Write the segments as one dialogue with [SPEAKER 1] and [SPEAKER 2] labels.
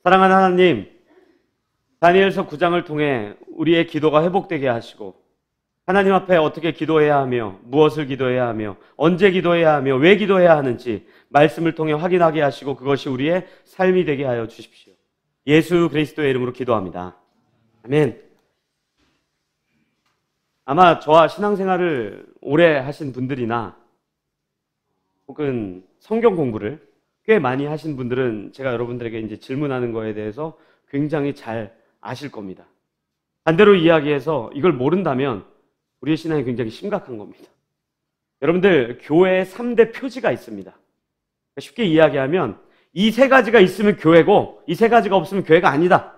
[SPEAKER 1] 사랑하는 하나님, 다니엘서 9장을 통해 우리의 기도가 회복되게 하시고 하나님 앞에 어떻게 기도해야 하며 무엇을 기도해야 하며 언제 기도해야 하며 왜 기도해야 하는지 말씀을 통해 확인하게 하시고 그것이 우리의 삶이 되게 하여 주십시오. 예수 그리스도의 이름으로 기도합니다. 아멘. 아마 저와 신앙생활을 오래 하신 분들이나 혹은 성경 공부를 꽤 많이 하신 분들은 제가 여러분들에게 이제 질문하는 거에 대해서 굉장히 잘 아실 겁니다. 반대로 이야기해서 이걸 모른다면 우리의 신앙이 굉장히 심각한 겁니다. 여러분들, 교회에 3대 표지가 있습니다. 쉽게 이야기하면 이 세 가지가 있으면 교회고 이 세 가지가 없으면 교회가 아니다.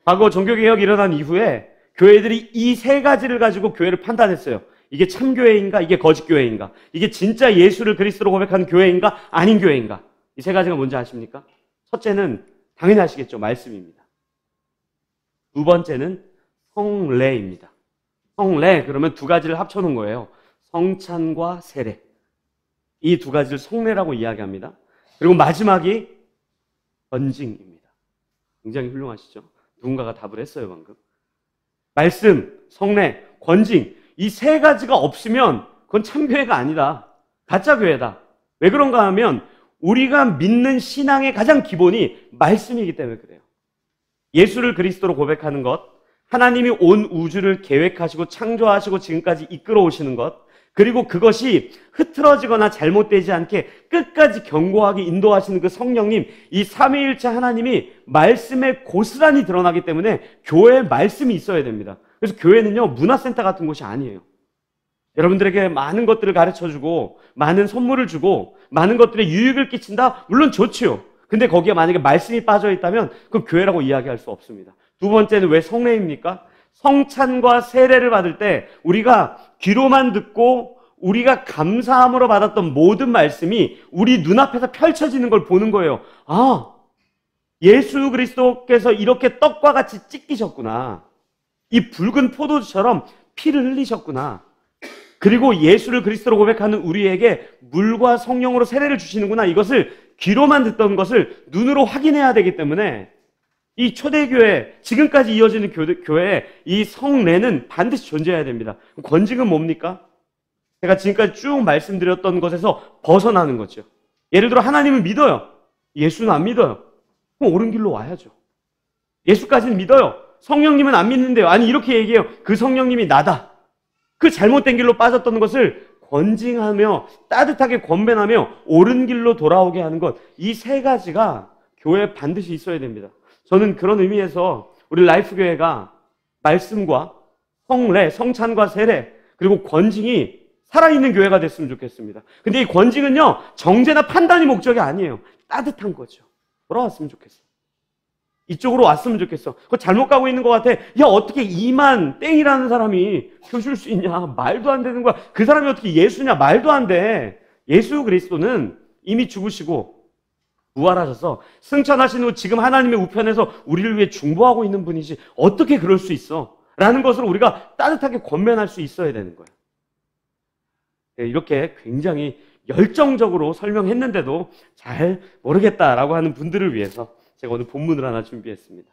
[SPEAKER 1] 과거 종교개혁이 일어난 이후에 교회들이 이 세 가지를 가지고 교회를 판단했어요. 이게 참교회인가? 이게 거짓교회인가? 이게 진짜 예수를 그리스도로 고백하는 교회인가? 아닌 교회인가? 이 세 가지가 뭔지 아십니까? 첫째는 당연히 아시겠죠? 말씀입니다. 두 번째는 성례입니다. 성례, 그러면 두 가지를 합쳐놓은 거예요. 성찬과 세례. 이 두 가지를 성례라고 이야기합니다. 그리고 마지막이 건징입니다. 굉장히 훌륭하시죠? 누군가가 답을 했어요, 방금. 말씀, 성례, 건징. 이 세 가지가 없으면 그건 참교회가 아니다. 가짜교회다. 왜 그런가 하면 우리가 믿는 신앙의 가장 기본이 말씀이기 때문에 그래요. 예수를 그리스도로 고백하는 것, 하나님이 온 우주를 계획하시고 창조하시고 지금까지 이끌어 오시는 것, 그리고 그것이 흐트러지거나 잘못되지 않게 끝까지 견고하게 인도하시는 그 성령님, 이 삼위일체 하나님이 말씀에 고스란히 드러나기 때문에 교회에 말씀이 있어야 됩니다. 그래서 교회는요, 문화센터 같은 곳이 아니에요. 여러분들에게 많은 것들을 가르쳐주고 많은 선물을 주고 많은 것들에 유익을 끼친다? 물론 좋지요. 근데 거기에 만약에 말씀이 빠져 있다면 그건 교회라고 이야기할 수 없습니다. 두 번째는 왜 성례입니까? 성찬과 세례를 받을 때 우리가 귀로만 듣고 우리가 감사함으로 받았던 모든 말씀이 우리 눈앞에서 펼쳐지는 걸 보는 거예요. 아, 예수 그리스도께서 이렇게 떡과 같이 찢기셨구나. 이 붉은 포도주처럼 피를 흘리셨구나. 그리고 예수를 그리스도로 고백하는 우리에게 물과 성령으로 세례를 주시는구나. 이것을 귀로만 듣던 것을 눈으로 확인해야 되기 때문에 이 초대교회, 지금까지 이어지는 교회에 이 성례는 반드시 존재해야 됩니다. 건징은 뭡니까? 제가 지금까지 쭉 말씀드렸던 것에서 벗어나는 거죠. 예를 들어 하나님을 믿어요. 예수는 안 믿어요. 그럼 옳은 길로 와야죠. 예수까지는 믿어요. 성령님은 안 믿는데요. 아니 이렇게 얘기해요. 그 성령님이 나다. 그 잘못된 길로 빠졌던 것을 건징하며 따뜻하게 권면하며 옳은 길로 돌아오게 하는 것, 이 세 가지가 교회에 반드시 있어야 됩니다. 저는 그런 의미에서 우리 라이프교회가 말씀과 성례, 성찬과 세례, 그리고 건징이 살아있는 교회가 됐으면 좋겠습니다. 근데 이 건징은요, 정죄나 판단이 목적이 아니에요. 따뜻한 거죠. 돌아왔으면 좋겠어. 이쪽으로 왔으면 좋겠어. 그거 잘못 가고 있는 것 같아. 야, 어떻게 이만 땡이라는 사람이 교줄 수 있냐? 말도 안 되는 거야. 그 사람이 어떻게 예수냐? 말도 안 돼. 예수 그리스도는 이미 죽으시고 부활하셔서 승천하신 후 지금 하나님의 우편에서 우리를 위해 중보하고 있는 분이지 어떻게 그럴 수 있어? 라는 것을 우리가 따뜻하게 권면할 수 있어야 되는 거예요. 이렇게 굉장히 열정적으로 설명했는데도 잘 모르겠다라고 하는 분들을 위해서 제가 오늘 본문을 하나 준비했습니다.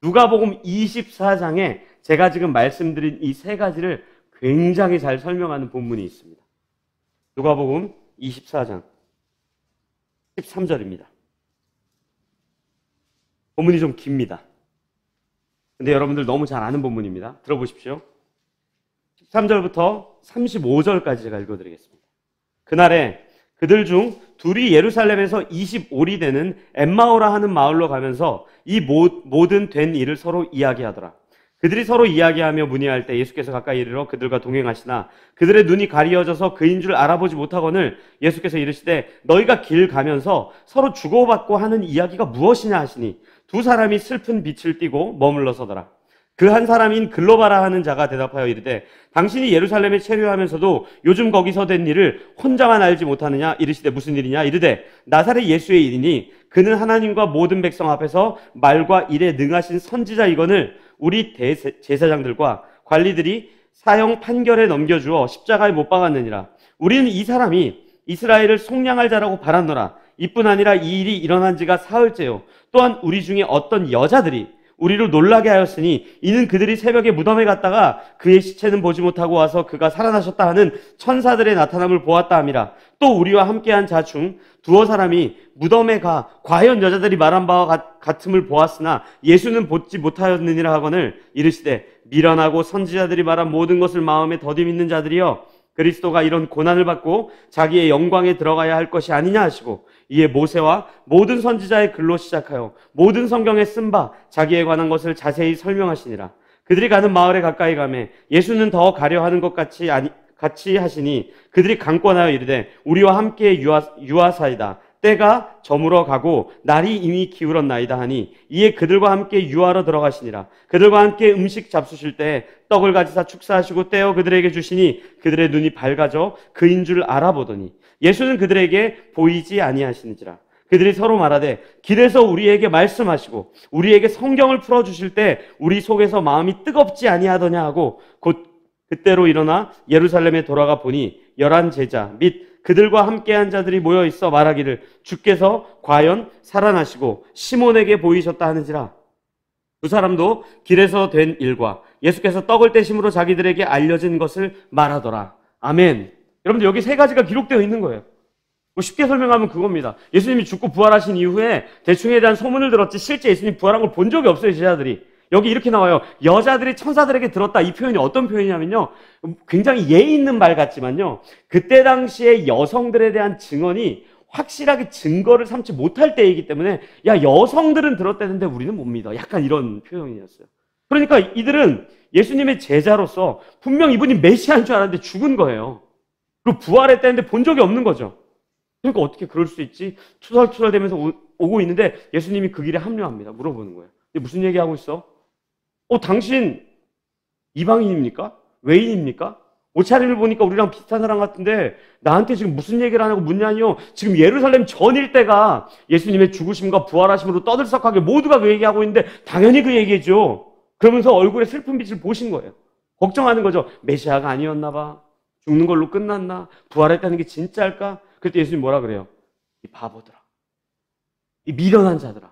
[SPEAKER 1] 누가복음 24장에 제가 지금 말씀드린 이 세 가지를 굉장히 잘 설명하는 본문이 있습니다. 누가복음 24장 13절입니다. 본문이 좀 깁니다. 근데 여러분들 너무 잘 아는 본문입니다. 들어보십시오. 13절부터 35절까지 제가 읽어드리겠습니다. 그날에 그들 중 둘이 예루살렘에서 25리 되는 엠마오라 하는 마을로 가면서 이 모든 된 일을 서로 이야기하더라. 그들이 서로 이야기하며 문의할 때 예수께서 가까이 이르러 그들과 동행하시나 그들의 눈이 가리어져서 그인 줄 알아보지 못하거늘 예수께서 이르시되 너희가 길 가면서 서로 주고받고 하는 이야기가 무엇이냐 하시니 두 사람이 슬픈 빛을 띠고 머물러 서더라. 그 한 사람인 글로바라 하는 자가 대답하여 이르되 당신이 예루살렘에 체류하면서도 요즘 거기서 된 일을 혼자만 알지 못하느냐? 이르시되 무슨 일이냐? 이르되 나사렛 예수의 일이니 그는 하나님과 모든 백성 앞에서 말과 일에 능하신 선지자이거늘 우리 제사장들과 관리들이 사형 판결에 넘겨주어 십자가에 못 박았느니라. 우리는 이 사람이 이스라엘을 속량할 자라고 바랐노라. 이뿐 아니라 이 일이 일어난 지가 사흘째요. 또한 우리 중에 어떤 여자들이 우리를 놀라게 하였으니 이는 그들이 새벽에 무덤에 갔다가 그의 시체는 보지 못하고 와서 그가 살아나셨다 하는 천사들의 나타남을 보았다 함이라. 또 우리와 함께한 자 중 두어 사람이 무덤에 가 과연 여자들이 말한 바와 같음을 보았으나 예수는 보지 못하였느니라 하거늘 이르시되 미련하고 선지자들이 말한 모든 것을 마음에 더디 믿는 자들이여 그리스도가 이런 고난을 받고 자기의 영광에 들어가야 할 것이 아니냐 하시고 이에 모세와 모든 선지자의 글로 시작하여 모든 성경에 쓴 바 자기에 관한 것을 자세히 설명하시니라. 그들이 가는 마을에 가까이 가매 예수는 더 가려 하는 것 같이 하시니 그들이 강권하여 이르되 우리와 함께 유하사이다. 때가 저물어 가고 날이 이미 기울었나이다 하니 이에 그들과 함께 유하러 들어가시니라. 그들과 함께 음식 잡수실 때 떡을 가지사 축사하시고 떼어 그들에게 주시니 그들의 눈이 밝아져 그인 줄 알아보더니 예수는 그들에게 보이지 아니하시는지라. 그들이 서로 말하되 길에서 우리에게 말씀하시고 우리에게 성경을 풀어주실 때 우리 속에서 마음이 뜨겁지 아니하더냐 하고 곧 그때로 일어나 예루살렘에 돌아가 보니 11 제자 및 그들과 함께한 자들이 모여 있어 말하기를 주께서 과연 살아나시고 시몬에게 보이셨다 하는지라. 두 사람도 길에서 된 일과 예수께서 떡을 떼심으로 자기들에게 알려진 것을 말하더라. 아멘. 여러분들 여기 세 가지가 기록되어 있는 거예요. 뭐 쉽게 설명하면 그겁니다. 예수님이 죽고 부활하신 이후에 대충에 대한 소문을 들었지 실제 예수님 부활한 걸 본 적이 없어요, 제자들이. 여기 이렇게 나와요. 여자들이 천사들에게 들었다. 이 표현이 어떤 표현이냐면요. 굉장히 예의 있는 말 같지만요. 그때 당시에 여성들에 대한 증언이 확실하게 증거를 삼지 못할 때이기 때문에 야, 여성들은 들었다는데 우리는 못 믿어. 약간 이런 표현이었어요. 그러니까 이들은 예수님의 제자로서 분명 이분이 메시아인 줄 알았는데 죽은 거예요. 그리고 부활했다는데 본 적이 없는 거죠. 그러니까 어떻게 그럴 수 있지? 투덜투덜대면서 오고 있는데 예수님이 그 길에 합류합니다. 물어보는 거예요. 무슨 얘기하고 있어? 당신 이방인입니까? 외인입니까? 옷차림을 보니까 우리랑 비슷한 사람 같은데 나한테 지금 무슨 얘기를 하냐고 묻냐니요. 지금 예루살렘 전 일대가 예수님의 죽으심과 부활하심으로 떠들썩하게 모두가 그 얘기하고 있는데 당연히 그 얘기죠. 그러면서 얼굴에 슬픈 빛을 보신 거예요. 걱정하는 거죠. 메시아가 아니었나 봐. 죽는 걸로 끝났나? 부활했다는 게 진짜일까? 그때 예수님 뭐라 그래요? 이 바보들아. 이 미련한 자들아.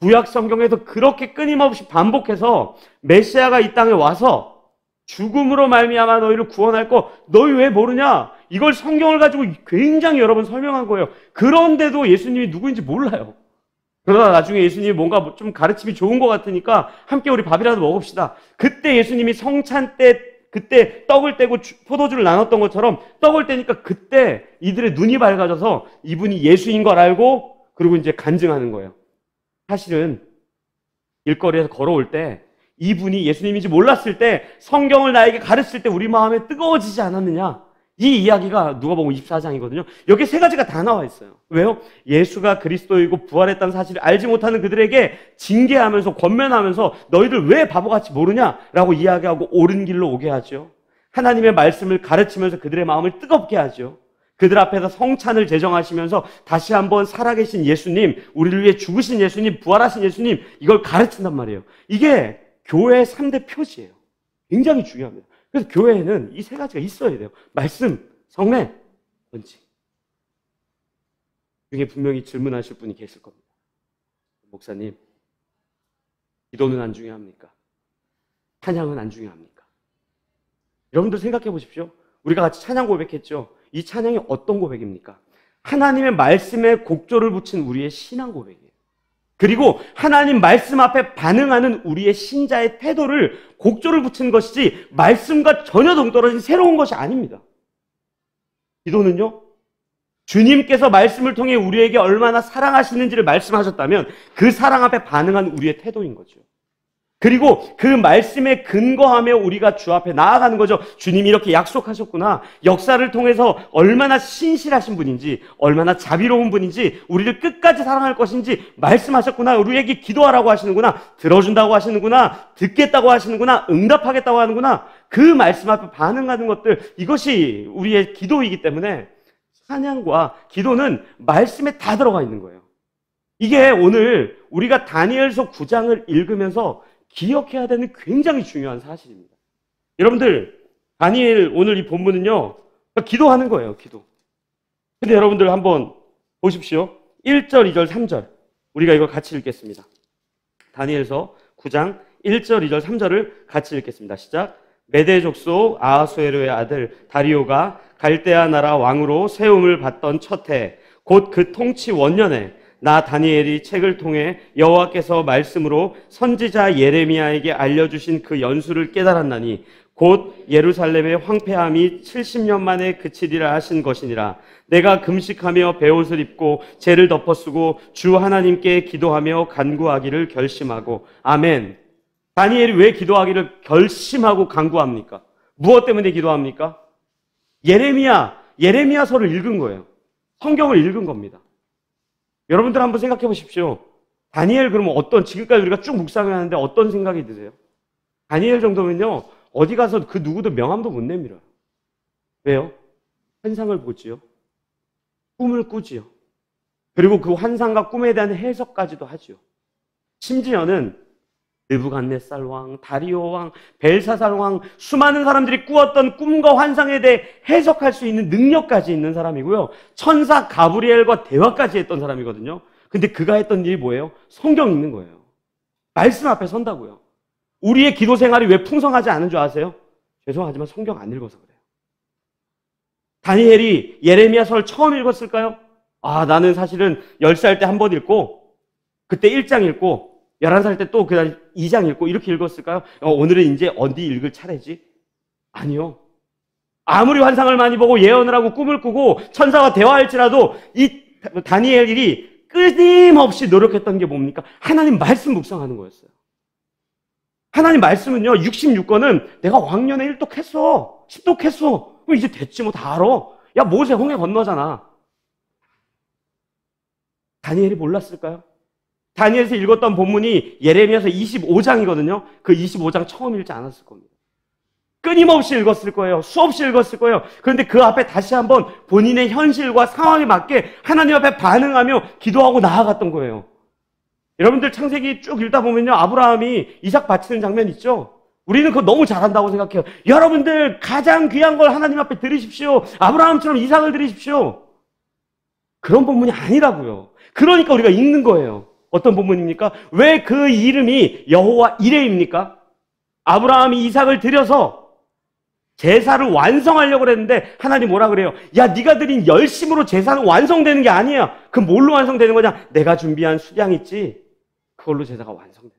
[SPEAKER 1] 구약 성경에서 그렇게 끊임없이 반복해서 메시아가 이 땅에 와서 죽음으로 말미암아 너희를 구원할 거 너희 왜 모르냐? 이걸 성경을 가지고 굉장히 여러 번 설명한 거예요. 그런데도 예수님이 누구인지 몰라요. 그러다 나중에 예수님이 뭔가 좀 가르침이 좋은 것 같으니까 함께 우리 밥이라도 먹읍시다. 그때 예수님이 성찬 때 그때 떡을 떼고 포도주를 나눴던 것처럼 떡을 떼니까 그때 이들의 눈이 밝아져서 이분이 예수인 걸 알고 그리고 이제 간증하는 거예요. 사실은 길거리에서 걸어올 때 이분이 예수님인지 몰랐을 때 성경을 나에게 가르칠 때 우리 마음에 뜨거워지지 않았느냐? 이 이야기가 누가복음 24장이거든요. 여기 세 가지가 다 나와 있어요. 왜요? 예수가 그리스도이고 부활했다는 사실을 알지 못하는 그들에게 징계하면서 권면하면서 너희들 왜 바보같이 모르냐라고 이야기하고 옳은 길로 오게 하죠. 하나님의 말씀을 가르치면서 그들의 마음을 뜨겁게 하죠. 그들 앞에서 성찬을 제정하시면서 다시 한번 살아계신 예수님, 우리를 위해 죽으신 예수님, 부활하신 예수님, 이걸 가르친단 말이에요. 이게 교회의 3대 표지예요. 굉장히 중요합니다. 그래서 교회에는 이 세 가지가 있어야 돼요. 말씀, 성례, 원칙. 중에 분명히 질문하실 분이 계실 겁니다. 목사님, 기도는 안 중요합니까? 찬양은 안 중요합니까? 여러분들 생각해 보십시오. 우리가 같이 찬양 고백했죠. 이 찬양이 어떤 고백입니까? 하나님의 말씀에 곡조를 붙인 우리의 신앙 고백이에요. 그리고 하나님 말씀 앞에 반응하는 우리의 신자의 태도를 곡조를 붙인 것이지 말씀과 전혀 동떨어진 새로운 것이 아닙니다. 기도는요, 주님께서 말씀을 통해 우리에게 얼마나 사랑하시는지를 말씀하셨다면 그 사랑 앞에 반응한 우리의 태도인 거죠. 그리고 그 말씀에 근거하며 우리가 주 앞에 나아가는 거죠. 주님이 이렇게 약속하셨구나. 역사를 통해서 얼마나 신실하신 분인지, 얼마나 자비로운 분인지, 우리를 끝까지 사랑할 것인지 말씀하셨구나. 우리에게 기도하라고 하시는구나. 들어준다고 하시는구나. 듣겠다고 하시는구나. 응답하겠다고 하는구나. 그 말씀 앞에 반응하는 것들, 이것이 우리의 기도이기 때문에 찬양과 기도는 말씀에 다 들어가 있는 거예요. 이게 오늘 우리가 다니엘서 9장을 읽으면서 기억해야 되는 굉장히 중요한 사실입니다. 여러분들, 다니엘 오늘 이 본문은요, 기도하는 거예요, 기도. 근데 여러분들 한번 보십시오. 1절, 2절, 3절. 우리가 이걸 같이 읽겠습니다. 다니엘서 9장 1절, 2절, 3절을 같이 읽겠습니다. 시작. 메대 족속 아하수에로의 아들 다리오가 갈대아 나라 왕으로 세움을 받던 첫 해, 곧 그 통치 원년에 나 다니엘이 책을 통해 여호와께서 말씀으로 선지자 예레미야에게 알려주신 그 연수를 깨달았나니 곧 예루살렘의 황폐함이 70년 만에 그치리라 하신 것이니라. 내가 금식하며 베옷을 입고 죄를 덮어쓰고 주 하나님께 기도하며 간구하기를 결심하고. 아멘. 다니엘이 왜 기도하기를 결심하고 간구합니까? 무엇 때문에 기도합니까? 예레미야서를 읽은 거예요. 성경을 읽은 겁니다. 여러분들 한번 생각해 보십시오. 다니엘 그러면 지금까지 우리가 쭉 묵상을 하는데 어떤 생각이 드세요? 다니엘 정도면요, 어디 가서 그 누구도 명함도 못 내밀어요. 왜요? 환상을 보지요. 꿈을 꾸지요. 그리고 그 환상과 꿈에 대한 해석까지도 하지요. 심지어는 느부갓네살 왕, 다리오 왕, 벨사살 왕, 수많은 사람들이 꾸었던 꿈과 환상에 대해 해석할 수 있는 능력까지 있는 사람이고요. 천사 가브리엘과 대화까지 했던 사람이거든요. 근데 그가 했던 일이 뭐예요? 성경 읽는 거예요. 말씀 앞에 선다고요. 우리의 기도 생활이 왜 풍성하지 않은 줄 아세요? 죄송하지만 성경 안 읽어서 그래요. 다니엘이 예레미야서를 처음 읽었을까요? 나는 사실은 10살 때 한 번 읽고 그때 1장 읽고 11살 때 또 그다음 2장 읽고 이렇게 읽었을까요? 오늘은 이제 어디 읽을 차례지? 아니요. 아무리 환상을 많이 보고 예언을 하고 꿈을 꾸고 천사와 대화할지라도 이 다니엘이 끊임없이 노력했던 게 뭡니까? 하나님 말씀 묵상하는 거였어요. 하나님 말씀은요, 66권은 내가 왕년에 1독했어, 10독했어. 이제 됐지 뭐 다 알아. 야, 모세 홍해 건너잖아. 다니엘이 몰랐을까요? 다니엘에서 읽었던 본문이 예레미야서 25장이거든요. 그 25장 처음 읽지 않았을 겁니다. 끊임없이 읽었을 거예요. 수없이 읽었을 거예요. 그런데 그 앞에 다시 한번 본인의 현실과 상황에 맞게 하나님 앞에 반응하며 기도하고 나아갔던 거예요. 여러분들 창세기 쭉 읽다 보면요, 아브라함이 이삭 바치는 장면 있죠? 우리는 그거 너무 잘한다고 생각해요. 여러분들 가장 귀한 걸 하나님 앞에 드리십시오. 아브라함처럼 이삭을 드리십시오. 그런 본문이 아니라고요. 그러니까 우리가 읽는 거예요. 어떤 본문입니까? 왜 그 이름이 여호와 이레입니까? 아브라함이 이삭을 드려서 제사를 완성하려고 그랬는데 하나님 뭐라 그래요? 야, 네가 드린 열심으로 제사는 완성되는 게 아니야. 그럼 뭘로 완성되는 거냐? 내가 준비한 수량 있지? 그걸로 제사가 완성돼.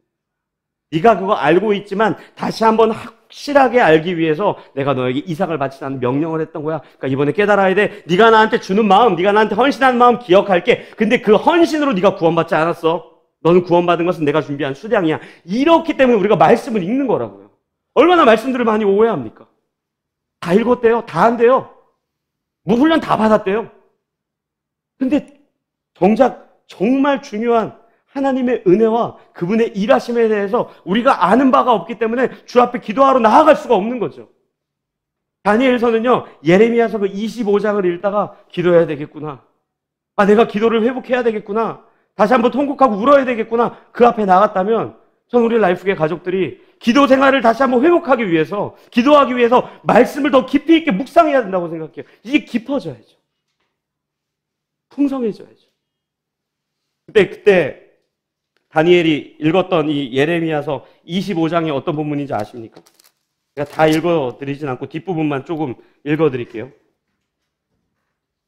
[SPEAKER 1] 네가 그거 알고 있지만 다시 한번 확실하게 알기 위해서 내가 너에게 이삭을 바치라는 명령을 했던 거야. 그러니까 이번에 깨달아야 돼. 네가 나한테 주는 마음, 네가 나한테 헌신하는 마음 기억할게. 근데 그 헌신으로 네가 구원받지 않았어. 너는 구원받은 것은 내가 준비한 수량이야. 이렇기 때문에 우리가 말씀을 읽는 거라고요. 얼마나 말씀들을 많이 오해합니까? 다 읽었대요. 다 한대요. 무훈련 다 받았대요. 근데 정작 정말 중요한 하나님의 은혜와 그분의 일하심에 대해서 우리가 아는 바가 없기 때문에 주 앞에 기도하러 나아갈 수가 없는 거죠. 다니엘서는요, 예레미야서 그 25장을 읽다가 기도해야 되겠구나. 내가 기도를 회복해야 되겠구나. 다시 한번 통곡하고 울어야 되겠구나. 그 앞에 나갔다면 전 우리 라이프계 가족들이 기도 생활을 다시 한번 회복하기 위해서, 기도하기 위해서 말씀을 더 깊이 있게 묵상해야 된다고 생각해요. 이게 깊어져야죠. 풍성해져야죠. 그때 다니엘이 읽었던 이 예레미야서 25장이 어떤 본문인지 아십니까? 제가 다 읽어드리진 않고 뒷부분만 조금 읽어드릴게요.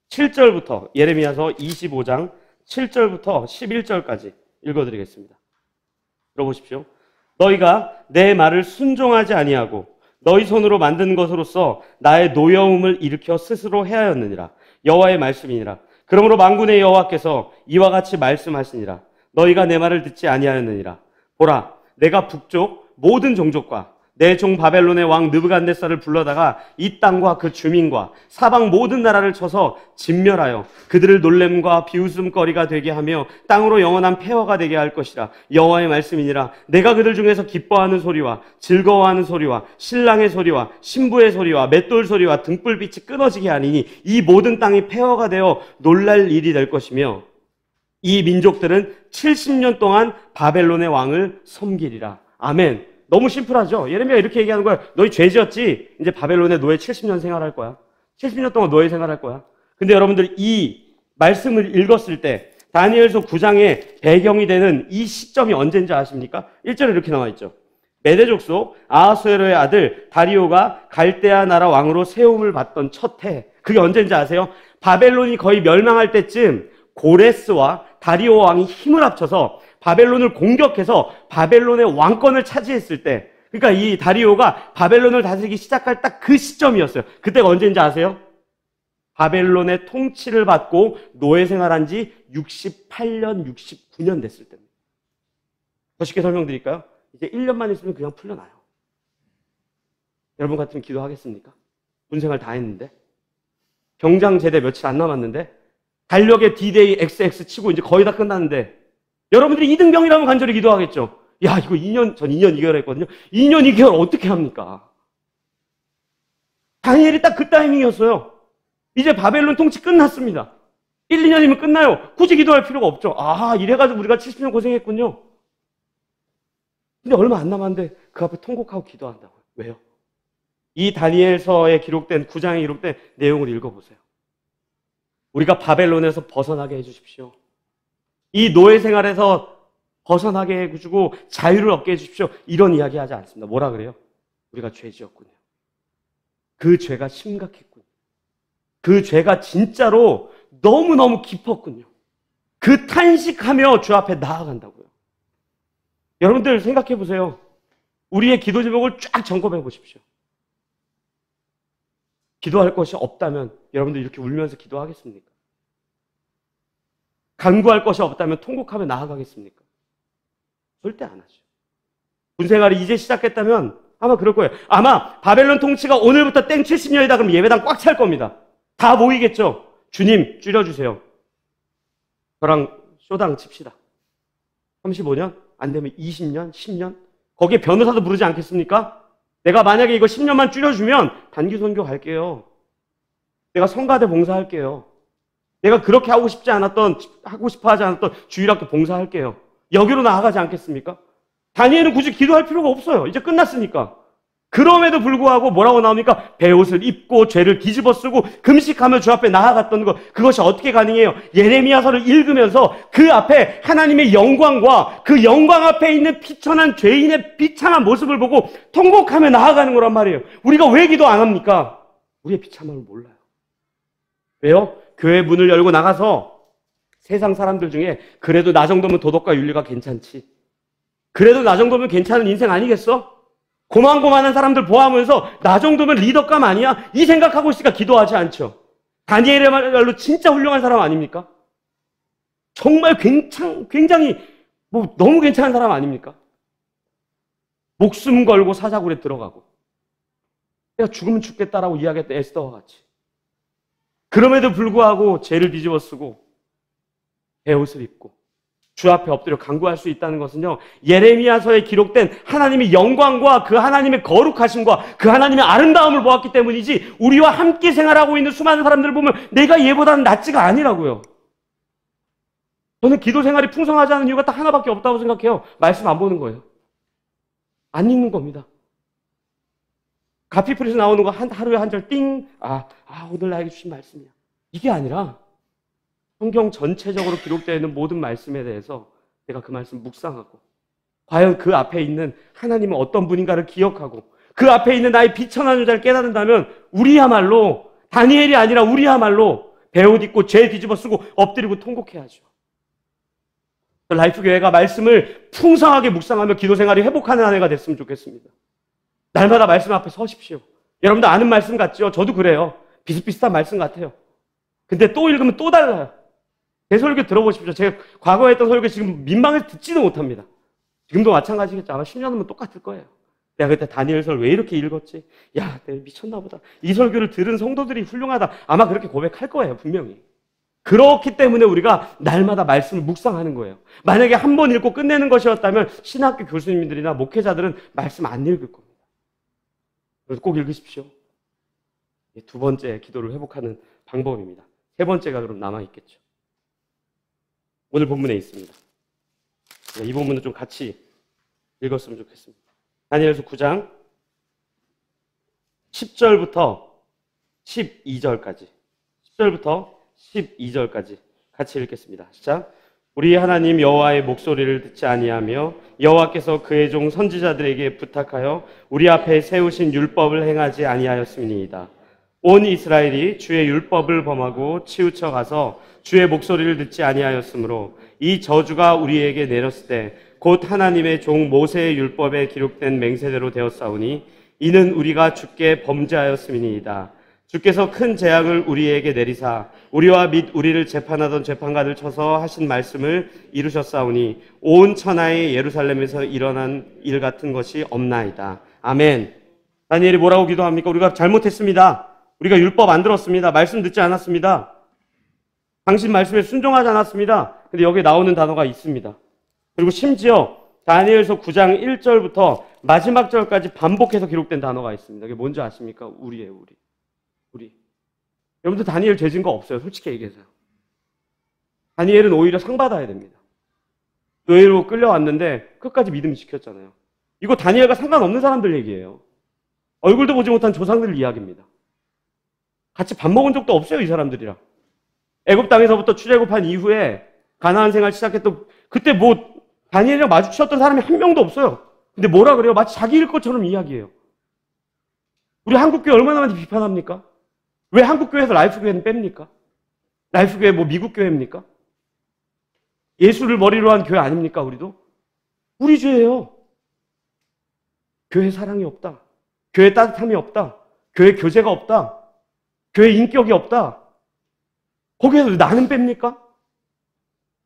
[SPEAKER 1] 7절부터, 예레미야서 25장 7절부터 11절까지 읽어드리겠습니다. 들어보십시오. 너희가 내 말을 순종하지 아니하고 너희 손으로 만든 것으로서 나의 노여움을 일으켜 스스로 해하였느니라. 여호와의 말씀이니라. 그러므로 만군의 여호와께서 이와 같이 말씀하시니라. 너희가 내 말을 듣지 아니하였느니라. 보라, 내가 북쪽 모든 종족과 내 종 바벨론의 왕 느부갓네살을 불러다가 이 땅과 그 주민과 사방 모든 나라를 쳐서 진멸하여 그들을 놀램과 비웃음거리가 되게 하며 땅으로 영원한 폐허가 되게 할 것이라. 여호와의 말씀이니라. 내가 그들 중에서 기뻐하는 소리와 즐거워하는 소리와 신랑의 소리와 신부의 소리와 맷돌 소리와 등불빛이 끊어지게 하리니 이 모든 땅이 폐허가 되어 놀랄 일이 될 것이며 이 민족들은 70년 동안 바벨론의 왕을 섬기리라. 아멘. 너무 심플하죠? 예레미야 이렇게 얘기하는 거야. 너희 죄 지었지? 이제 바벨론의 노예 70년 생활할 거야. 70년 동안 노예 생활할 거야. 근데 여러분들 이 말씀을 읽었을 때 다니엘서 9장의 배경이 되는 이 시점이 언제인지 아십니까? 1절에 이렇게 나와 있죠. 메대 족속 아하수에로의 아들 다리오가 갈대아 나라 왕으로 세움을 받던 첫 해. 그게 언제인지 아세요? 바벨론이 거의 멸망할 때쯤 고레스와 다리오 왕이 힘을 합쳐서 바벨론을 공격해서 바벨론의 왕권을 차지했을 때, 그러니까 이 다리오가 바벨론을 다스리기 시작할 딱 그 시점이었어요. 그때가 언제인지 아세요? 바벨론의 통치를 받고 노예 생활한 지 68년, 69년 됐을 때입니다. 더 쉽게 설명드릴까요? 이제 1년만 있으면 그냥 풀려나요. 여러분 같으면 기도하겠습니까? 군생활 다 했는데, 병장 제대 며칠 안 남았는데, 달력에 D-Day XX 치고 이제 거의 다 끝났는데, 여러분들이 2등병이라면 간절히 기도하겠죠. 야, 이거 2년, 전 2년 2개월 했거든요. 2년 2개월 어떻게 합니까? 다니엘이 딱 그 타이밍이었어요. 이제 바벨론 통치 끝났습니다. 1, 2년이면 끝나요. 굳이 기도할 필요가 없죠. 아, 이래가지고 우리가 70년 고생했군요. 근데 얼마 안 남았는데 그 앞에 통곡하고 기도한다고요. 왜요? 이 다니엘서에 기록된 9장에 기록된 내용을 읽어보세요. 우리가 바벨론에서 벗어나게 해주십시오. 이 노예 생활에서 벗어나게 해주고 자유를 얻게 해주십시오. 이런 이야기 하지 않습니다. 뭐라 그래요? 우리가 죄 지었군요. 그 죄가 심각했군요. 그 죄가 진짜로 너무너무 깊었군요. 그 탄식하며 주 앞에 나아간다고요. 여러분들 생각해 보세요. 우리의 기도 제목을 쫙 점검해 보십시오. 기도할 것이 없다면 여러분들 이렇게 울면서 기도하겠습니까? 간구할 것이 없다면 통곡하며 나아가겠습니까? 절대 안 하죠. 군생활이 이제 시작했다면 아마 그럴 거예요. 아마 바벨론 통치가 오늘부터 땡 70년이다 그러면 예배당 꽉 찰 겁니다. 다 모이겠죠. 주님 줄여주세요. 저랑 쇼당 칩시다. 35년? 안 되면 20년? 10년? 거기에 변호사도 부르지 않겠습니까? 내가 만약에 이거 10년만 줄여주면 단기 선교 갈게요. 내가 성가대 봉사할게요. 내가 그렇게 하고 싶어 하지 않았던 주일학교 봉사할게요. 여기로 나아가지 않겠습니까? 다니엘은 굳이 기도할 필요가 없어요. 이제 끝났으니까. 그럼에도 불구하고 뭐라고 나옵니까? 베옷을 입고 죄를 뒤집어 쓰고 금식하며 주 앞에 나아갔던 것, 그것이 어떻게 가능해요? 예레미야서를 읽으면서 그 앞에 하나님의 영광과 그 영광 앞에 있는 비천한 죄인의 비참한 모습을 보고 통곡하며 나아가는 거란 말이에요. 우리가 왜 기도 안 합니까? 우리의 비참함을 몰라요. 왜요? 교회 문을 열고 나가서 세상 사람들 중에 그래도 나 정도면 도덕과 윤리가 괜찮지, 그래도 나 정도면 괜찮은 인생 아니겠어? 고만고만한 사람들 보아하면서 나 정도면 리더감 아니야? 이 생각하고 있으니까 기도하지 않죠. 다니엘이야말로 진짜 훌륭한 사람 아닙니까? 정말 굉장히 너무 괜찮은 사람 아닙니까? 목숨 걸고 사자굴에 들어가고 내가 죽으면 죽겠다라고 이야기했던 에스더와 같이. 그럼에도 불구하고 죄를 뒤집어 쓰고 베옷을 입고 주 앞에 엎드려 간구할 수 있다는 것은요, 예레미야서에 기록된 하나님의 영광과 그 하나님의 거룩하심과 그 하나님의 아름다움을 보았기 때문이지, 우리와 함께 생활하고 있는 수많은 사람들을 보면 내가 얘보다는 낫지가 아니라고요. 저는 기도 생활이 풍성하지 않은 이유가 딱 하나밖에 없다고 생각해요. 말씀 안 보는 거예요. 안 읽는 겁니다. 가피풀에서 나오는 거 하루에 한 절 띵, 오늘 나에게 주신 말씀이야. 이게 아니라 성경 전체적으로 기록되어 있는 모든 말씀에 대해서 내가 그 말씀 묵상하고, 과연 그 앞에 있는 하나님은 어떤 분인가를 기억하고, 그 앞에 있는 나의 비천한 여자를 깨닫는다면 우리야말로, 다니엘이 아니라 우리야말로 베옷 입고 죄 뒤집어 쓰고 엎드리고 통곡해야죠. 라이프 교회가 말씀을 풍성하게 묵상하며 기도 생활이 회복하는 한 해가 됐으면 좋겠습니다. 날마다 말씀 앞에 서십시오. 여러분들 아는 말씀 같죠? 저도 그래요. 비슷비슷한 말씀 같아요. 근데 또 읽으면 또 달라요. 제 설교 들어보십시오. 제가 과거에 했던 설교 지금 민망해서 듣지도 못합니다. 지금도 마찬가지겠죠. 아마 10년 후면 똑같을 거예요. 내가 그때 다니엘서를 왜 이렇게 읽었지? 야, 내가 미쳤나 보다. 이 설교를 들은 성도들이 훌륭하다. 아마 그렇게 고백할 거예요, 분명히. 그렇기 때문에 우리가 날마다 말씀을 묵상하는 거예요. 만약에 한 번 읽고 끝내는 것이었다면 신학교 교수님들이나 목회자들은 말씀 안 읽을 겁니다. 그래서 꼭 읽으십시오. 두 번째 기도를 회복하는 방법입니다. 세 번째가 그럼 남아있겠죠. 오늘 본문에 있습니다. 이 본문을 좀 같이 읽었으면 좋겠습니다. 다니엘서 9장 10절부터 12절까지 10절부터 12절까지 같이 읽겠습니다. 시작. 우리 하나님 여호와의 목소리를 듣지 아니하며 여호와께서 그의 종 선지자들에게 부탁하여 우리 앞에 세우신 율법을 행하지 아니하였음이니이다. 온 이스라엘이 주의 율법을 범하고 치우쳐 가서 주의 목소리를 듣지 아니하였으므로 이 저주가 우리에게 내렸을 때 곧 하나님의 종 모세의 율법에 기록된 맹세대로 되었사오니 이는 우리가 주께 범죄하였음이니이다. 주께서 큰 재앙을 우리에게 내리사 우리와 및 우리를 재판하던 재판관을 쳐서 하신 말씀을 이루셨사오니 온 천하의 예루살렘에서 일어난 일 같은 것이 없나이다. 아멘. 다니엘이 뭐라고 기도합니까? 우리가 잘못했습니다. 우리가 율법 안 들었습니다. 말씀 듣지 않았습니다. 당신 말씀에 순종하지 않았습니다. 근데 여기에 나오는 단어가 있습니다. 그리고 심지어 다니엘서 9장 1절부터 마지막 절까지 반복해서 기록된 단어가 있습니다. 그게 뭔지 아십니까? 우리예요, 우리. 여러분들 다니엘 죄진 거 없어요. 솔직히 얘기해서요. 다니엘은 오히려 상 받아야 됩니다. 노예로 끌려왔는데 끝까지 믿음 지켰잖아요. 이거 다니엘과 상관없는 사람들 얘기예요. 얼굴도 보지 못한 조상들 이야기입니다. 같이 밥 먹은 적도 없어요, 이 사람들이랑. 애굽 땅에서부터 출애굽한 이후에 가나안 생활 시작했던 그때 뭐 다니엘이랑 마주쳤던 사람이 한 명도 없어요. 근데 뭐라 그래요? 마치 자기 일 것처럼 이야기해요. 우리 한국교회 얼마나 많이 비판합니까? 왜 한국교회에서 라이프교회는 뺍니까? 라이프교회 뭐 미국교회입니까? 예수를 머리로 한 교회 아닙니까, 우리도? 우리 죄예요. 교회 사랑이 없다. 교회 따뜻함이 없다. 교회 교제가 없다. 교회 인격이 없다. 거기에서 나는 뺍니까?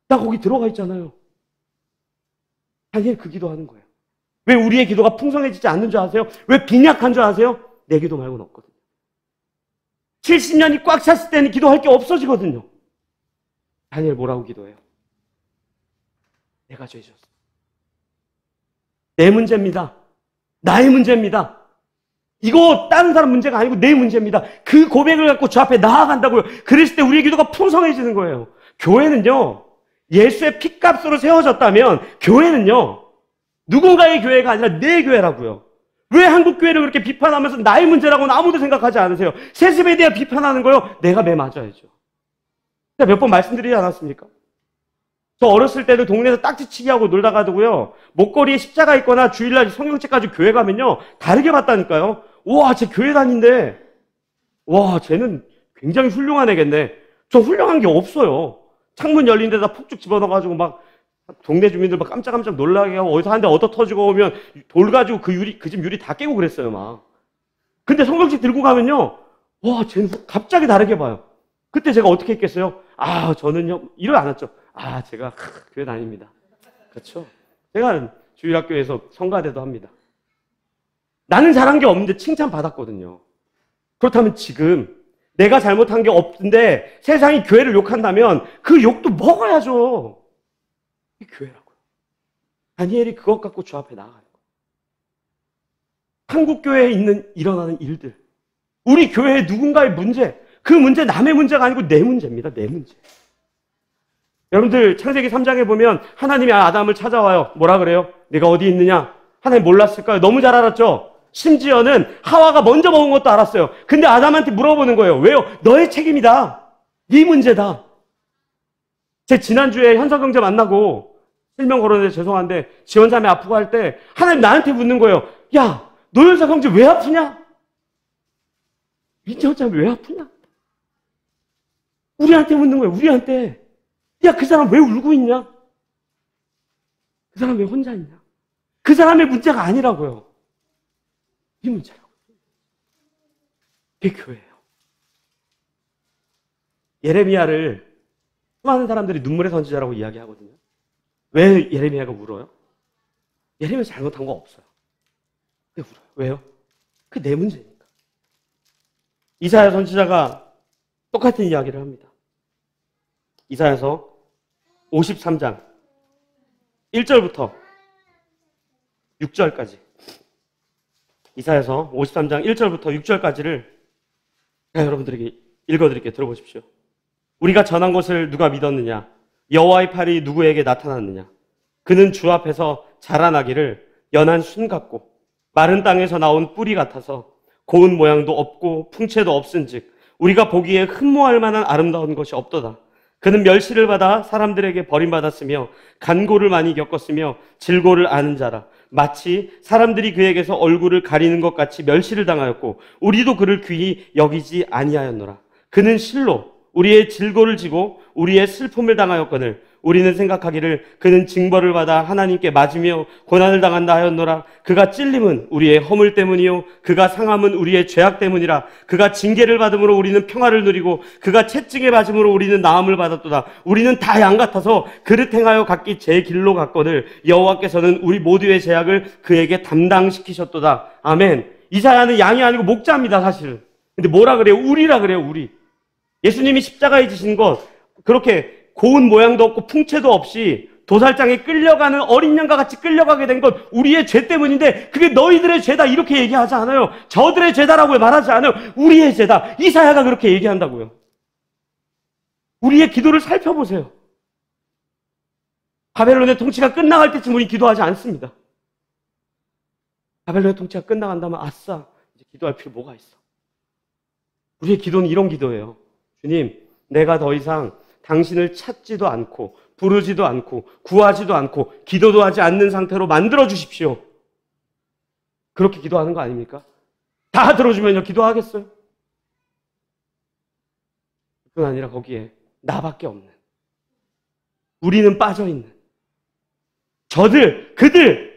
[SPEAKER 1] 나 거기 들어가 있잖아요. 다니엘 그 기도하는 거예요. 왜 우리의 기도가 풍성해지지 않는 줄 아세요? 왜 빈약한 줄 아세요? 내 기도 말고는 없거든요. 70년이 꽉 찼을 때는 기도할 게 없어지거든요. 다니엘 뭐라고 기도해요? 내가 죄졌어. 내 문제입니다. 나의 문제입니다. 이거 다른 사람 문제가 아니고 내 문제입니다. 그 고백을 갖고 주 앞에 나아간다고요. 그랬을 때 우리의 기도가 풍성해지는 거예요. 교회는요, 예수의 피값으로 세워졌다면 교회는요, 누군가의 교회가 아니라 내 교회라고요. 왜 한국 교회를 그렇게 비판하면서 나의 문제라고는 아무도 생각하지 않으세요? 세습에 대해 비판하는 거요? 내가 매 맞아야죠. 제가 몇 번 말씀드리지 않았습니까? 저 어렸을 때도 동네에서 딱지치기 하고 놀다가도요, 목걸이에 십자가 있거나 주일날 성경책까지 교회 가면요, 다르게 봤다니까요. 와, 쟤 교회 다닌데, 와, 쟤는 굉장히 훌륭한 애겠네. 저 훌륭한 게 없어요. 창문 열린 데다 폭죽 집어넣어가지고 막 동네 주민들 막 깜짝깜짝 놀라게 하고 어디서 한 대 얻어 터지고 오면 돌 가지고 그 집 유리 다 깨고 그랬어요, 막. 근데 성경책 들고 가면요, 와, 쟤는 갑자기 다르게 봐요. 그때 제가 어떻게 했겠어요? 아, 저는요, 일을 안 했죠. 아, 제가 교회 다닙니다. 그렇죠? 제가 주일학교에서 성가대도 합니다. 나는 잘한 게 없는데 칭찬받았거든요. 그렇다면 지금 내가 잘못한 게 없는데 세상이 교회를 욕한다면 그 욕도 먹어야죠. 이게 교회라고요. 다니엘이 그것 갖고 주 앞에 나아가는 거예요. 한국 교회에 일어나는 일들, 우리 교회의 누군가의 문제, 그 문제 남의 문제가 아니고 내 문제입니다. 내 문제. 여러분들 창세기 3장에 보면 하나님이 아담을 찾아와요. 뭐라 그래요? 네가 어디 있느냐? 하나님 몰랐을까요? 너무 잘 알았죠? 심지어는 하와가 먼저 먹은 것도 알았어요. 근데 아담한테 물어보는 거예요. 왜요? 너의 책임이다. 네 문제다. 제 지난주에 현석경제 만나고 실명 거론해서 죄송한데 지원자매 아프고 할 때 하나님 나한테 묻는 거예요. 야, 너 현석경제 왜 아프냐? 민지원자매 왜 아프냐? 우리한테 묻는 거예요. 우리한테. 야, 그 사람 왜 울고 있냐? 그 사람 왜 혼자 있냐? 그 사람의 문제가 아니라고요. 이 문제라고요. 그게 교회예요. 예레미야를 수많은 사람들이 눈물의 선지자라고 이야기하거든요. 왜 예레미야가 울어요? 예레미야 잘못한 거 없어요. 왜 울어요? 왜요? 그게 내 문제니까. 이사야 선지자가 똑같은 이야기를 합니다. 이사야서 53장 1절부터 6절까지 이사야서 53장 1절부터 6절까지를 제가 여러분들에게 읽어드릴게요. 들어보십시오. 우리가 전한 것을 누가 믿었느냐? 여호와의 팔이 누구에게 나타났느냐? 그는 주 앞에서 자라나기를 연한 순 같고 마른 땅에서 나온 뿌리 같아서 고운 모양도 없고 풍채도 없은즉 우리가 보기에 흠모할 만한 아름다운 것이 없도다. 그는 멸시를 받아 사람들에게 버림받았으며 간고를 많이 겪었으며 질고를 아는 자라. 마치 사람들이 그에게서 얼굴을 가리는 것 같이 멸시를 당하였고 우리도 그를 귀히 여기지 아니하였노라. 그는 실로 우리의 질고를 지고 우리의 슬픔을 당하였거늘 우리는 생각하기를 그는 징벌을 받아 하나님께 맞으며 고난을 당한다 하였노라. 그가 찔림은 우리의 허물 때문이요 그가 상함은 우리의 죄악 때문이라. 그가 징계를 받음으로 우리는 평화를 누리고 그가 채찍에 맞음으로 우리는 나음을 받았도다. 우리는 다 양 같아서 그릇 행하여 각기 제 길로 갔거늘 여호와께서는 우리 모두의 죄악을 그에게 담당시키셨도다. 아멘. 이사야는 양이 아니고 목자입니다, 사실은. 근데 뭐라 그래요? 우리라 그래요, 우리. 예수님이 십자가에 지신 것, 그렇게 고운 모양도 없고 풍채도 없이 도살장에 끌려가는 어린 양과 같이 끌려가게 된 건 우리의 죄 때문인데 그게 너희들의 죄다 이렇게 얘기하지 않아요. 저들의 죄다라고 말하지 않아요. 우리의 죄다. 이사야가 그렇게 얘기한다고요. 우리의 기도를 살펴보세요. 바벨론의 통치가 끝나갈 때쯤 우리 기도하지 않습니다. 바벨론의 통치가 끝나간다면 아싸, 이제 기도할 필요 뭐가 있어. 우리의 기도는 이런 기도예요. 주님, 내가 더 이상 당신을 찾지도 않고 부르지도 않고 구하지도 않고 기도도 하지 않는 상태로 만들어 주십시오. 그렇게 기도하는 거 아닙니까? 다 들어주면요 기도하겠어요? 그건 아니라 거기에 나밖에 없는, 우리는 빠져있는 그들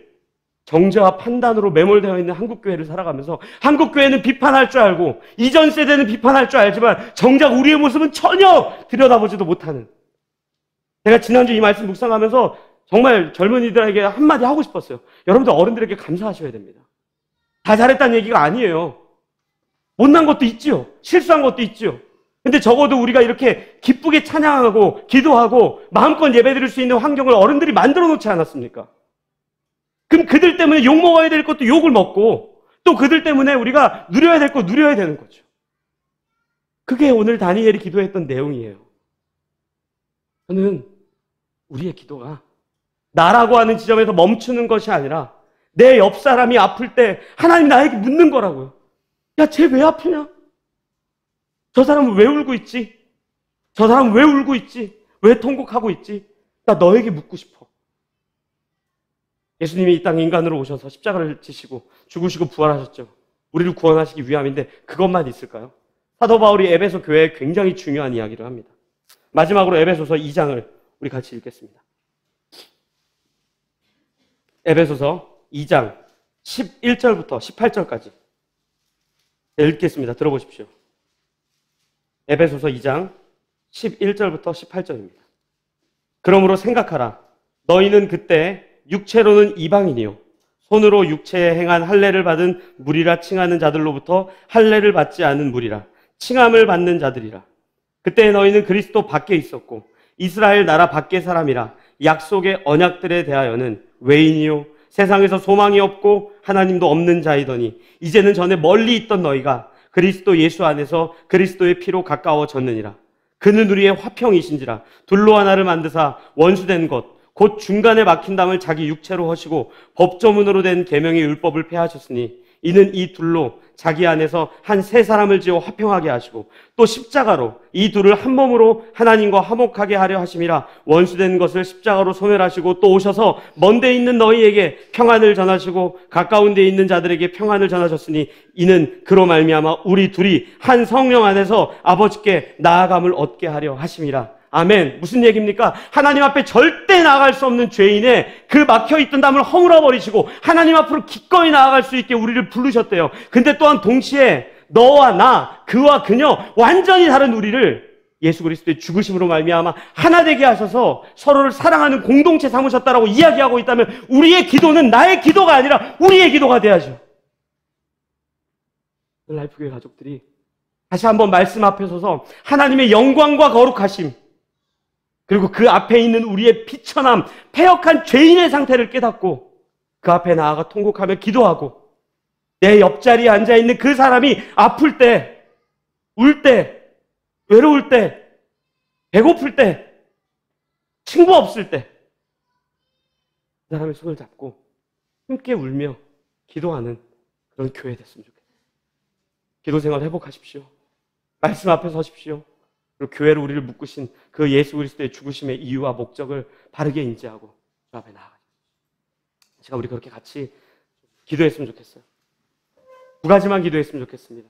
[SPEAKER 1] 정죄와 판단으로 매몰되어 있는 한국교회를 살아가면서 한국교회는 비판할 줄 알고 이전 세대는 비판할 줄 알지만 정작 우리의 모습은 전혀 들여다보지도 못하는, 제가 지난주 이 말씀 묵상하면서 정말 젊은이들에게 한마디 하고 싶었어요. 여러분들 어른들에게 감사하셔야 됩니다. 다 잘했다는 얘기가 아니에요. 못난 것도 있지요. 실수한 것도 있지요. 근데 적어도 우리가 이렇게 기쁘게 찬양하고 기도하고 마음껏 예배드릴 수 있는 환경을 어른들이 만들어 놓지 않았습니까? 그럼 그들 때문에 욕 먹어야 될 것도 욕을 먹고 또 그들 때문에 우리가 누려야 될 거 누려야 되는 거죠. 그게 오늘 다니엘이 기도했던 내용이에요. 저는 우리의 기도가 나라고 하는 지점에서 멈추는 것이 아니라 내 옆 사람이 아플 때 하나님 나에게 묻는 거라고요. 야, 쟤 왜 아프냐? 저 사람은 왜 울고 있지? 저 사람은 왜 울고 있지? 왜 통곡하고 있지? 나 너에게 묻고 싶어. 예수님이 이 땅에 인간으로 오셔서 십자가를 지시고 죽으시고 부활하셨죠. 우리를 구원하시기 위함인데 그것만 있을까요? 사도 바울이 에베소 교회에 굉장히 중요한 이야기를 합니다. 마지막으로 에베소서 2장을 우리 같이 읽겠습니다. 에베소서 2장 11절부터 18절까지 읽겠습니다. 들어보십시오. 에베소서 2장 11절부터 18절입니다. 그러므로 생각하라. 너희는 그때 육체로는 이방인이요 손으로 육체에 행한 할례를 받은 무리라 칭하는 자들로부터 할례를 받지 않은 무리라 칭함을 받는 자들이라. 그때 너희는 그리스도 밖에 있었고 이스라엘 나라 밖의 사람이라 약속의 언약들에 대하여는 외인이요 세상에서 소망이 없고 하나님도 없는 자이더니 이제는 전에 멀리 있던 너희가 그리스도 예수 안에서 그리스도의 피로 가까워졌느니라. 그는 우리의 화평이신지라 둘로 하나를 만드사 원수된 것 곧 중간에 막힌 담을 자기 육체로 하시고 법조문으로 된 계명의 율법을 폐하셨으니 이는 이 둘로 자기 안에서 한 세 사람을 지어 화평하게 하시고 또 십자가로 이 둘을 한 몸으로 하나님과 화목하게 하려 하심이라. 원수된 것을 십자가로 소멸하시고 또 오셔서 먼 데 있는 너희에게 평안을 전하시고 가까운 데 있는 자들에게 평안을 전하셨으니 이는 그로 말미암아 우리 둘이 한 성령 안에서 아버지께 나아감을 얻게 하려 하심이라. 아멘. 무슨 얘기입니까? 하나님 앞에 절대 나아갈 수 없는 죄인의 그 막혀있던 담을 허물어 버리시고 하나님 앞으로 기꺼이 나아갈 수 있게 우리를 부르셨대요. 근데 또한 동시에 너와 나, 그와 그녀 완전히 다른 우리를 예수 그리스도의 죽으심으로 말미암아 하나 되게 하셔서 서로를 사랑하는 공동체 삼으셨다라고 이야기하고 있다면 우리의 기도는 나의 기도가 아니라 우리의 기도가 돼야죠. 라이프교회 가족들이 다시 한번 말씀 앞에 서서 하나님의 영광과 거룩하심 그리고 그 앞에 있는 우리의 비천함, 패역한 죄인의 상태를 깨닫고 그 앞에 나아가 통곡하며 기도하고 내 옆자리에 앉아있는 그 사람이 아플 때, 울 때, 외로울 때, 배고플 때, 친구 없을 때 그 사람의 손을 잡고 함께 울며 기도하는 그런 교회 됐으면 좋겠어요. 기도 생활 회복하십시오. 말씀 앞에 서십시오. 그리고 교회로 우리를 묶으신 그 예수 그리스도의 죽으심의 이유와 목적을 바르게 인지하고 주 앞에 나아가자. 제가 우리 그렇게 같이 기도했으면 좋겠어요. 두 가지만 기도했으면 좋겠습니다.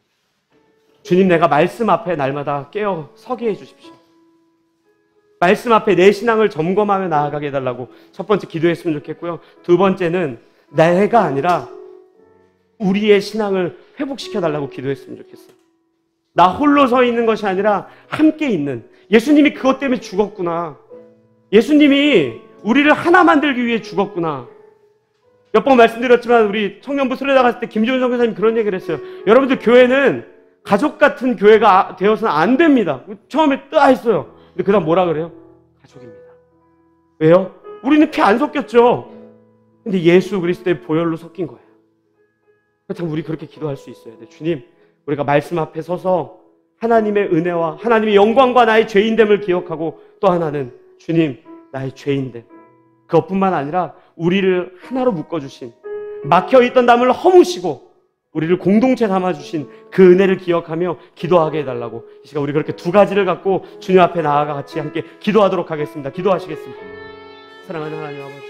[SPEAKER 1] 주님, 내가 말씀 앞에 날마다 깨어 서게 해주십시오. 말씀 앞에 내 신앙을 점검하며 나아가게 해달라고 첫 번째 기도했으면 좋겠고요. 두 번째는 내가 아니라 우리의 신앙을 회복시켜달라고 기도했으면 좋겠어요. 나 홀로 서 있는 것이 아니라 함께 있는, 예수님이 그것 때문에 죽었구나. 예수님이 우리를 하나 만들기 위해 죽었구나. 몇 번 말씀드렸지만 우리 청년부 수련회 나갔을 때 김지훈 선교사님 그런 얘기를 했어요. 여러분들 교회는 가족 같은 교회가 되어서는 안 됩니다. 처음에 했어요. 근데 그 다음 뭐라 그래요? 가족입니다. 왜요? 우리는 피 안 섞였죠. 근데 예수 그리스도의 보혈로 섞인 거예요. 그렇다면 우리 그렇게 기도할 수 있어야 돼. 주님, 우리가 말씀 앞에 서서 하나님의 은혜와 하나님의 영광과 나의 죄인됨을 기억하고, 또 하나는 주님, 나의 죄인됨, 그것뿐만 아니라 우리를 하나로 묶어주신, 막혀있던 담을 허무시고 우리를 공동체 삼아주신 그 은혜를 기억하며 기도하게 해달라고, 이 시간 우리 그렇게 두 가지를 갖고 주님 앞에 나아가 같이 함께 기도하도록 하겠습니다. 기도하시겠습니다. 사랑하는 하나님 아버지,